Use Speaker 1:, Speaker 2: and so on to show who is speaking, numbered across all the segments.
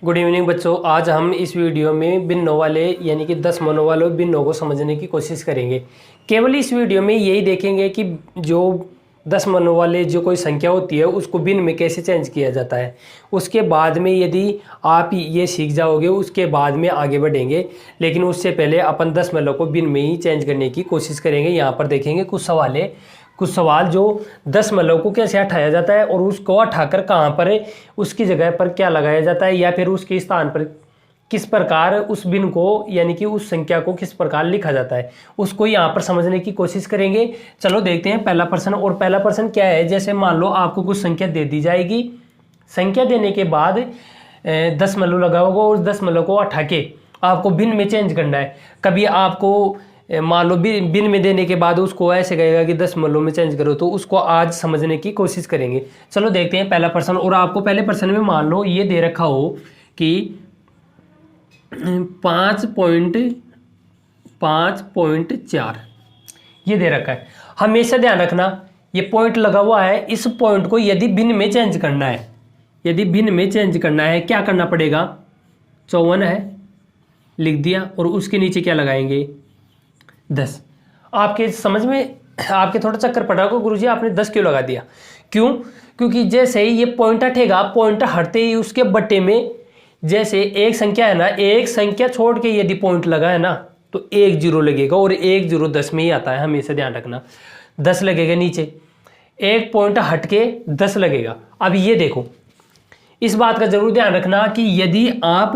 Speaker 1: Good evening बच्चों। आज हम इस वीडियो में भिन्नों वाले यानी कि 10 मनों वाले भिन्नों को समझने की कोशिश करेंगे। केवल इस वीडियो में यही देखेंगे कि जो 10 मनों वाले जो कोई संख्या होती है उसको भिन्न में कैसे चेंज किया जाता है। उसके बाद में यदि आप ये सीख जाओगे उसके बाद में आगे बढ़ेंगे, लेकिन उससे पहले अपन 10 मनों को भिन्न में ही चेंज करने की कोशिश करेंगे। यहाँ पर देखेंगे कुछ सवाल जो 10 मल्लों को कैसे हटाया जाता है और उसको हटाकर कहाँ पर उसकी जगह पर क्या लगाया जाता है, या फिर उसके स्थान पर किस प्रकार उस भिन्न को यानी कि उस संख्या को किस प्रकार लिखा जाता है, उसको यहाँ पर समझने की कोशिश करेंगे। चलो देखते हैं पहला प्रश्न। और पहला प्रश्न क्या है, जैसे मान लो आपको कुछ संख्या दे दी जाएगी। संख्या देने के बाद 10 मल्लू लगा होगा और 10 मल्लों को हटा के आपको भिन्न में चेंज करना है। कभी आपको मान लो भिन्न में देने के बाद उसको ऐसे कहेगा कि 10 मल्लों में चेंज करो, तो उसको आज समझने की कोशिश करेंगे। चलो देखते हैं पहला प्रश्न। और आपको पहले प्रश्न में मान लो ये दे रखा हो कि 5.4 ये दे रखा है। हमेशा ध्यान रखना ये पॉइंट लगा हुआ है, इस पॉइंट को यदि भिन्न में चेंज करना है, यदि भिन्न में चेंज करना है क्या करना पड़ेगा। 54 है लिख दिया और उसके नीचे क्या लगाएंगे 10। आपके समझ में आपके थोड़ा चक्कर पड़ा होगा, गुरुजी आपने 10 क्यों लगा दिया। क्यों? क्योंकि जैसे ही ये पॉइंट हटेगा, पॉइंट हटते ही उसके बट्टे में जैसे एक संख्या है ना, एक संख्या छोड़ के यदि पॉइंट लगा है ना तो 1 0 लगेगा और 1 0 10 में ही आता है, हमेशा ध्यान रखना। 10 लगेगा नीचे, एक पॉइंट हट के 10 लगेगा। अब ये देखो, इस बात का जरूर ध्यान रखना कि यदि आप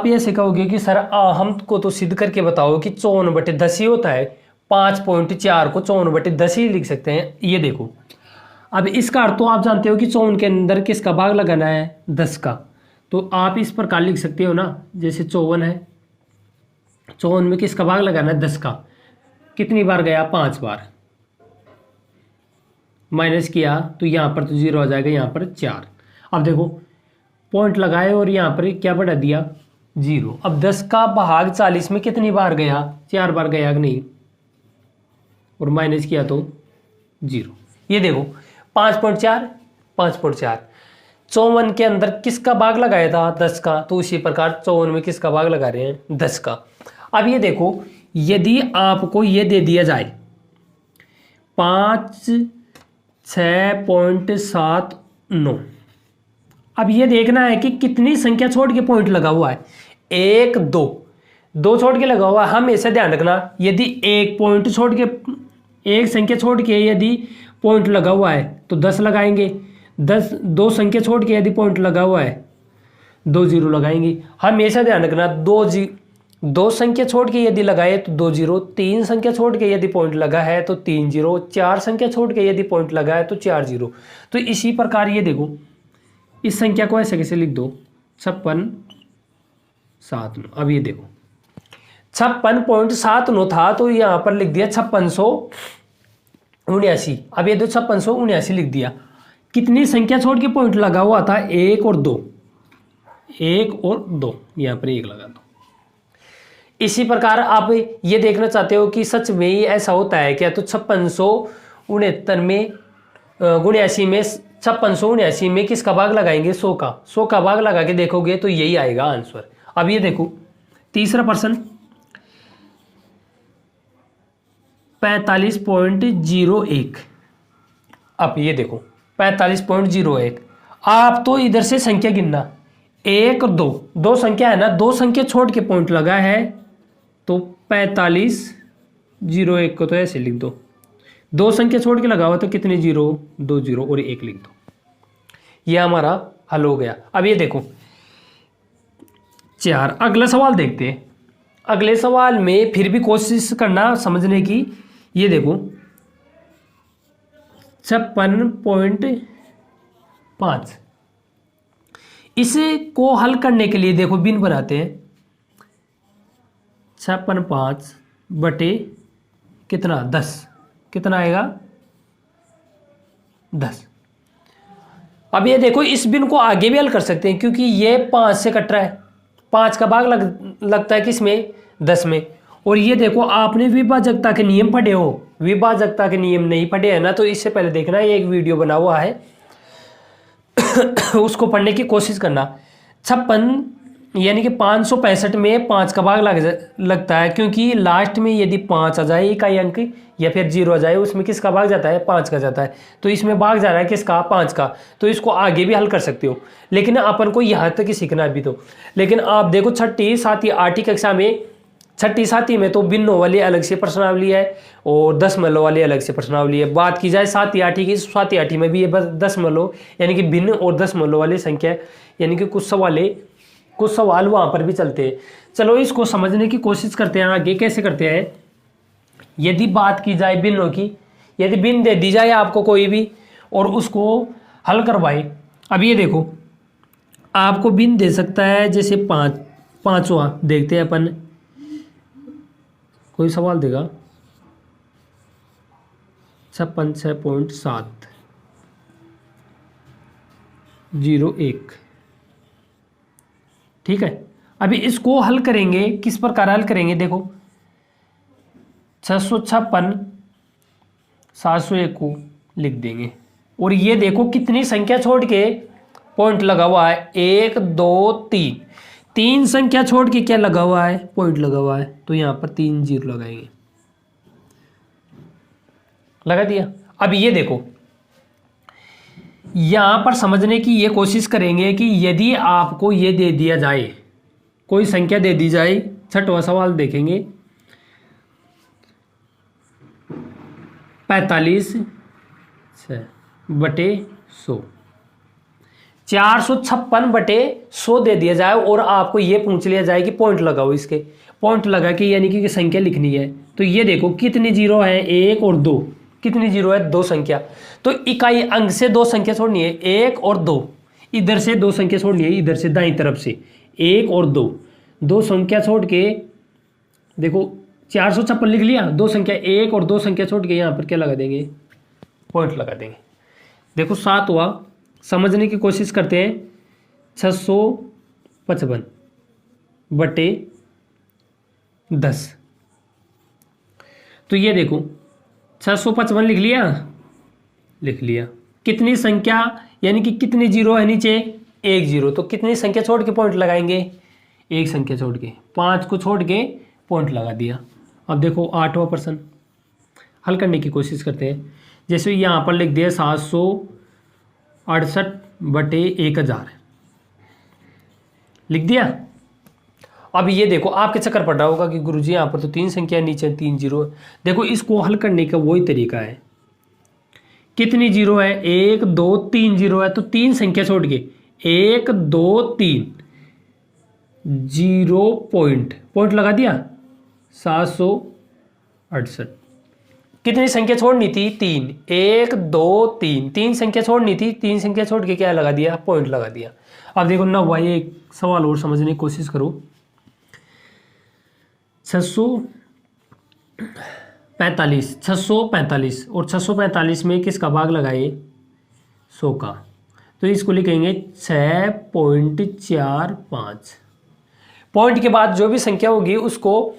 Speaker 1: ये कहोगे कि सर हमको तो सिद्ध करके बताओ कि 54/10 ही होता है, 5.4 को 54/10 ही लिख सकते हैं। ये देखो, अब इसका अर्थ तो आप जानते हो कि 54 के अंदर किसका भाग लगाना है 10 का, तो आप इस प्रकार लिख सकते हो ना। जैसे 54 है, 54 में किसका भाग लगाना है 10 का, कितनी बार गया 5 बार, माइनस किया तो यहाँ पर तो 0 आ जाएगा, यहाँ पर 4। अब देखो पॉइंट लगाए और यहाँ पर क्या बढ़ा दिया 0। अब 10 का भाग 40 में कितनी बार गया, 4 बार गया कि नहीं, और माइनस किया तो 0। ये देखो 5.4 5.4 54 के अंदर किसका भाग लगाया था 10 का, तो उसी प्रकार 54 में किसका भाग लगा रहे हैं 10 का। अब ये देखो, यदि आपको ये दे दिया जाए 6.79, अब ये देखना है कि कितनी संख्या छोड़ के पॉइंट लगा हुआ है। 1 2 छोड़ के लगा हुआ है। हमेशा ध्यान रखना, यदि एक पॉइंट छोड़ के, एक संख्या छोड़ के यदि पॉइंट लगा हुआ है तो 10 लगाएंगे। 2 संख्या छोड़ के यदि पॉइंट लगा हुआ है 2 0 लगाएंगे। हमेशा ध्यान रखना, 2 संख्या छोड़ के यदि लगाए तो 2 0, 3 संख्या छोड़ के यदि पॉइंट लगा है तो 3 0, 4 संख्या छोड़ के यदि पॉइंट लगा है तो 4 0। तो इसी प्रकार ये देखो, इस संख्या को ऐसे कैसे लिख दो 56.79। अब ये देखो 56.79 था तो यहाँ पर लिख दिया 5679। अब ये 5679 लिख दिया। कितनी संख्या छोड़ के पॉइंट लगा हुआ था 1 और 2, 1 और 2, यहाँ पर 1 लगा दो। इसी प्रकार आप ये देखना चाहते हो कि सच में ही ऐसा होता है क्या, तो 5669 में 79 में 5679 में किसका भाग लगाएंगे 100 का। 100 का भाग लगा के देखोगे तो यही आएगा आंसर। अब ये देखो तीसरा प्रश्न 45.01। अब ये देखो 45.01, आप तो इधर से संख्या गिनना 1 और 2 संख्या है ना, 2 संख्या छोड़ के पॉइंट लगा है तो 45.01 को तो ऐसे लिख दो। 2 संख्या छोड़ के लगा हुआ तो कितने 0, 2 0 और 1 लिख दो। ये हमारा हल हो गया। अब ये देखो 4। अगला सवाल देखते हैं। अगले सवाल में फिर भी कोशिश करना समझने की। ये देखो 56.5, इसे को हल करने के लिए देखो भिन्न बनाते हैं। 56.5 बटे कितना 10, कितना आएगा 10। अब ये देखो इस भिन्न को आगे भी हल कर सकते हैं, क्योंकि ये 5 से कट रहा है, 5 का भाग लगता है किसमें 10 में। और ये देखो आपने विभाजकता के नियम पढ़े हो, विभाजकता के नियम नहीं पढ़े है ना, तो इससे पहले देखना ये एक वीडियो बना हुआ है उसको पढ़ने की कोशिश करना। 56 यानी कि 565 में 5 का भाग लगता है, क्योंकि लास्ट में यदि 5 आ जाए इकाई अंक या फिर 0 आ जाए, उसमें किसका भाग जाता है? 5 का जाता है। तो इसमें भाग जा रहा है किसका? 5 का। तो इसको आगे भी हल कर सकते हो, लेकिन अपन को यहाँ तक ही सीखना अभी तो। लेकिन आप देखो 6ठी 7वीं 8वीं कक्षा में, 6ठी 7वीं में तो भिन्नों वाली अलग से प्रश्नावली है और दशमलव वाली अलग से प्रश्नावली है। बात की जाए 7वीं 8वीं की, 7वीं 8वीं में भी ये बस दशमलव यानी कि भिन्न और दशमलव वाली संख्या यानी कि कुछ सवाल वहां पर भी चलते हैं। चलो इसको समझने की कोशिश करते हैं। आगे कैसे करते हैं? यदि बात की जाए भिन्नों की, यदि भिन्न दे दी जाए आपको कोई भी और उसको हल करवाए। अब ये देखो, आपको भिन्न दे सकता है जैसे 5वां देखते हैं अपन, कोई सवाल देगा 56.701, ठीक है। अभी इसको हल करेंगे, किस प्रकार हल करेंगे? देखो 656 701 को लिख देंगे और ये देखो कितनी संख्या छोड़ के पॉइंट लगा हुआ है, 1 2 3, 3 संख्या छोड़ के क्या लगा हुआ है? पॉइंट लगा हुआ है। तो यहां पर 3 0 लगाएंगे, लगा दिया। अब ये देखो, यहां पर समझने की ये कोशिश करेंगे कि यदि आपको ये दे दिया जाए, कोई संख्या दे दी जाए, 6वां सवाल देखेंगे, 45/100, 456/100 दे दिया जाए और आपको ये पूछ लिया जाए कि पॉइंट लगाओ, इसके पॉइंट लगा के यानी कि संख्या लिखनी है। तो ये देखो कितनी जीरो है? 1 और 2। कितनी जीरो है? 2 संख्या। तो इकाई अंक से 2 संख्या छोड़नी है, 1 और 2। इधर से 2 संख्या छोड़नी है, इधर से दाईं तरफ से 1 और 2 संख्या छोड़ के देखो 456 लिख लिया, 2 संख्या 1 और 2 संख्या छोड़ के यहाँ पर क्या लगा देंगे? पॉइंट लगा देंगे। देखो 7वां समझने की कोशिश करते हैं, 655/10। तो ये देखो 655 लिख लिया। कितनी संख्या यानी कि कितनी जीरो है नीचे? 1 0। तो कितनी संख्या छोड़ के पॉइंट लगाएंगे? 1 संख्या छोड़ के, 5 को छोड़ के पॉइंट लगा दिया। अब देखो 8वां प्रश्न हल करने की कोशिश करते हैं। जैसे यहाँ पर लिख दिया 768/1000 लिख दिया। अब ये देखो आपके चक्कर पड़ रहा होगा कि गुरुजी यहाँ पर तो 3 संख्या नीचे 3 0। देखो इसको हल करने का वही तरीका है। कितनी जीरो है? 1 2 3 जीरो है। तो 3 संख्या छोड़ के 1 2 3 0 पॉइंट लगा दिया, 768। कितनी संख्या छोड़नी थी? 3। 1 2 3, 3 संख्या छोड़नी थी, 3 संख्या छोड़ के क्या लगा दिया? पॉइंट लगा दिया। अब देखो 9वां, एक सवाल और समझने की कोशिश करो। 645 और 645 में किसका भाग लगाए? 100 का। तो इसको लिखेंगे 6.45। पॉइंट के बाद जो भी संख्या होगी उसको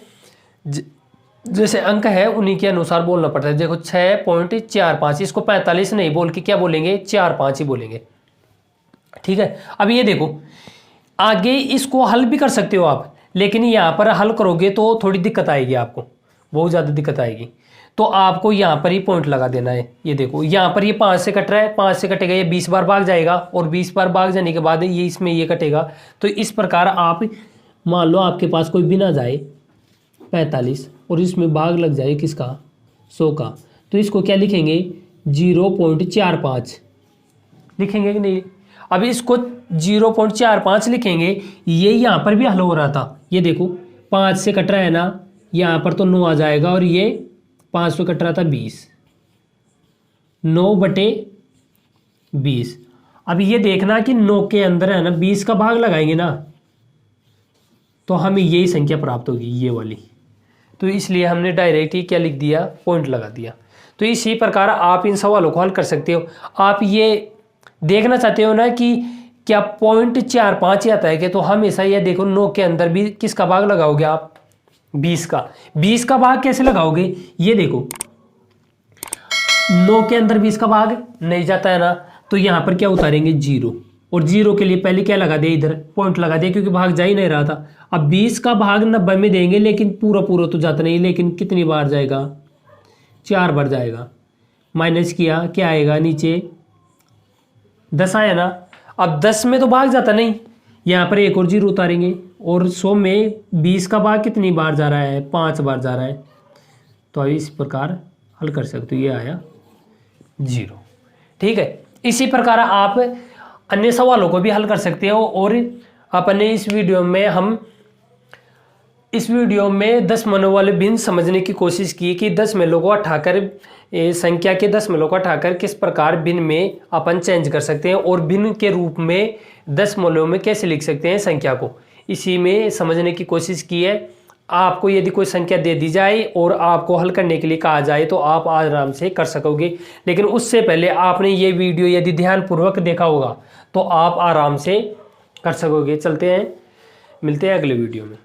Speaker 1: जैसे अंक है उन्हीं के अनुसार बोलना पड़ता है। देखो 6.45, इसको 45 नहीं बोल के क्या बोलेंगे? 45 ही बोलेंगे, ठीक है। अब ये देखो आगे इसको हल भी कर सकते हो आप, लेकिन यहाँ पर हल करोगे तो थोड़ी दिक्कत आएगी, आपको बहुत ज़्यादा दिक्कत आएगी। तो आपको यहाँ पर ही पॉइंट लगा देना है। ये देखो यहाँ पर ये 5 से कट रहा है, 5 से कटेगा, ये 20 बार भाग जाएगा और 20 बार भाग जाने के बाद ये इसमें ये कटेगा। तो इस प्रकार आप मान लो आपके पास कोई भी ना जाए 45 और इसमें भाग लग जाए किसका? 100 का। तो इसको क्या लिखेंगे? 0.45 लिखेंगे कि नहीं? अब इसको 0.45 लिखेंगे। ये यहाँ पर भी हल हो रहा था, ये देखो 5 से कट रहा है ना, यहाँ पर तो 9 आ जाएगा और ये 5 से कट रहा था 20, 9/20। अब ये देखना कि 9 के अंदर है ना 20 का भाग लगाएंगे ना तो हमें यही संख्या प्राप्त होगी, ये वाली। तो इसलिए हमने डायरेक्ट ही क्या लिख दिया? पॉइंट लगा दिया। तो इसी प्रकार आप इन सवालों को हल कर सकते हो। आप ये देखना चाहते हो ना कि क्या 0.45 आता है कि, तो हमेशा ये देखो 9 के अंदर भी किसका भाग लगाओगे आप? 20 का। 20 का भाग कैसे लगाओगे? ये देखो 9 के अंदर 20 का भाग नहीं जाता है ना, तो यहाँ पर क्या उतारेंगे 0, और 0 के लिए पहले क्या लगा दिया, इधर पॉइंट लगा दिया क्योंकि भाग जा ही नहीं रहा था। अब 20 का भाग 90 में देंगे, लेकिन पूरा पूरा तो जाता नहीं, लेकिन कितनी बार जाएगा, 4 बार जाएगा। माइनस किया, क्या आएगा नीचे 10 आया ना। अब 10 में तो भाग जाता नहीं, यहाँ पर एक और 0 उतारेंगे, और 100 में 20 का भाग कितनी बार जा रहा है, 5 बार जा रहा है। तो इस प्रकार हल कर सकते हो, ये आया 0। ठीक है, इसी प्रकार आप अन्य सवालों को भी हल कर सकते हो। और अपने इस वीडियो में 10 मनों वाले भिन्न समझने की कोशिश की कि 10 मनों को उठाकर संख्या के 10 मनों को उठाकर किस प्रकार भिन्न में अपन चेंज कर सकते हैं, और भिन्न के रूप में 10 मनों में कैसे लिख सकते हैं संख्या को, इसी में समझने की कोशिश की है। आपको यदि कोई संख्या दे दी जाए और आपको हल करने के लिए कहा जाए तो आप आराम से कर सकोगे, लेकिन उससे पहले आपने ये वीडियो यदि ध्यानपूर्वक देखा होगा तो आप आराम से कर सकोगे। चलते हैं, मिलते हैं अगले वीडियो में।